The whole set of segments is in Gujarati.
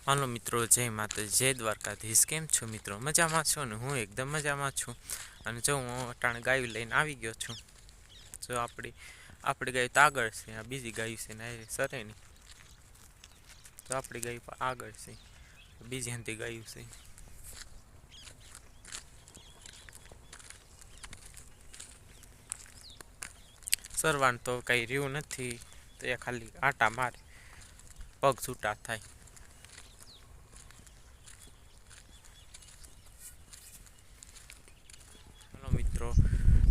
હાલો મિત્રો, જય માતા, જય દ્વારકાધીશ. કેમ છો મિત્રો? મજામાં છો ને? હું એકદમ મજામાં છું. અને જો હું અટાણે ગાયું લઈને આવી ગયો છું. જો આપણી ગાય તો આગળ છે, આ બીજી ગાયું છે ને સરે નહીં. તો આપણી ગાય આગળ છે, બીજી હંતી ગાયું છે. સરવાન તો કંઈ રહ્યું નથી, તો એ ખાલી આટા મારે, પગ છૂટા થાય. હલો મિત્રો,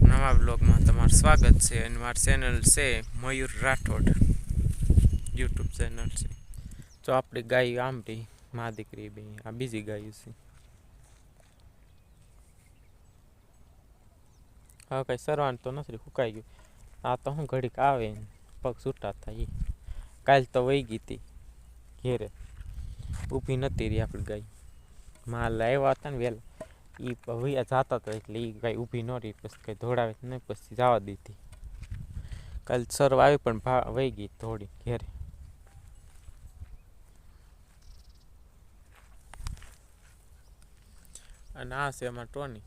નવા બ્લોગમાં તમારું સ્વાગત છે. અને મારી ચેનલ છે મયુર રાઠોડ, યુટ્યુબ ચેનલ છે. તો આપણી ગાય આમ રહી, મા દીકરી બે, આ બીજી ગાયું છે. હવે કંઈ સરવાનું તો નથી, સુકાઈ ગયું. આ તો હું ઘડીક આવે ને પગ છૂટા થાય. કાલ તો વહી ગઈ હતી ઘેરે, ઊભી નહોતી રહી આપણી ગાય. માલ આવ્યા હતા ને વહેલા, એ વૈયા જતા હતા એટલે એ ગાય ઊભી ન રહી, પછી કંઈ ધોડાવે નહીં, પછી જવા દીધી. કાલ સરવા આવી પણ વહી ગઈ થોડી ઘેરે. અને આ છે એમાં ટોની.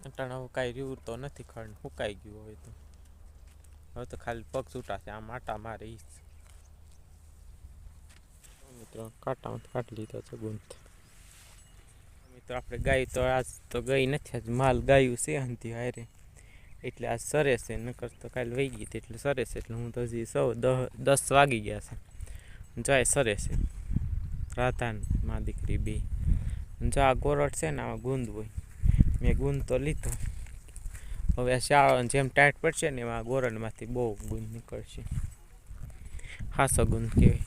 અટાણે હવે કાંઈ રહ્યું તો નથી, ખડ સુકાઈ ગયું. હવે તો ખાલી પગ છૂટા છે, આમ આટા મારે ઈ મિત્રો. કાંટામાં કાઢી લીધા છે ગુંથ. મિત્રો આપણે ગાય તો આજ તો ગઈ નથી, આજ માલ ગાયું છે હંતી હારે, એટલે આજ સરે છે. નકર તો કાલે વહી ગઈ હતી એટલે સરે છે. એટલે હું તો હજી 10 વાગી ગયા છે, જાય સરે છે. રાધાન મા દીકરી બે. જો આ ગોરડ છે ને, આમાં ગુંદ હોય, મેં ગુંદ તો લીધો. હવે આ શાળા જેમ ટાઈટ પડશે ને એમાં ગોરડમાંથી બહુ ગુંદ નીકળશે. હાસો ગુંદ કહેવાય.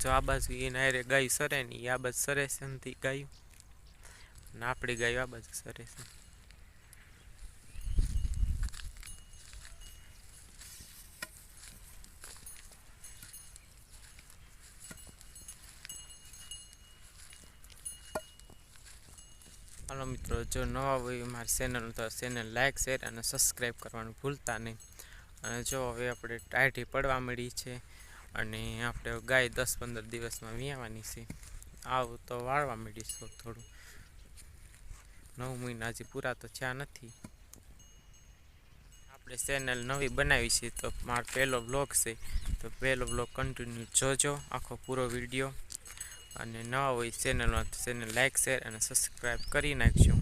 જો આ બાજુ એને હારે ગાયું સરે ને, આ બાજુ સરે છે નથી ગાયું, ને આપણી ગાયું આ બાજુ સરે છે. હાલો મિત્રો, જો નવા હોય મારી ચેનલ તો ચેનલ લાઈક, શેર અને સબસ્ક્રાઈબ કરવાનું ભૂલતા નહીં. અને જો હવે આપણે ટાઈટી પડવા મળી છે, અને આપણે ગાય 10-15 દિવસમાં વિયાવાની છે. આવું તો વાળવા માંડીશું થોડું. 9 મહિના હજી પૂરા તો થયા નથી. આપણે ચેનલ નવી બનાવી છે, તો મારો પહેલો બ્લોગ છે, તો પહેલો બ્લોગ કન્ટિન્યુ જોજો, આખો પૂરો વિડીયો. અને નવા હોય ચેનલમાં તો ચેનલ લાઈક, શેર અને સબસ્ક્રાઈબ કરી નાખજો.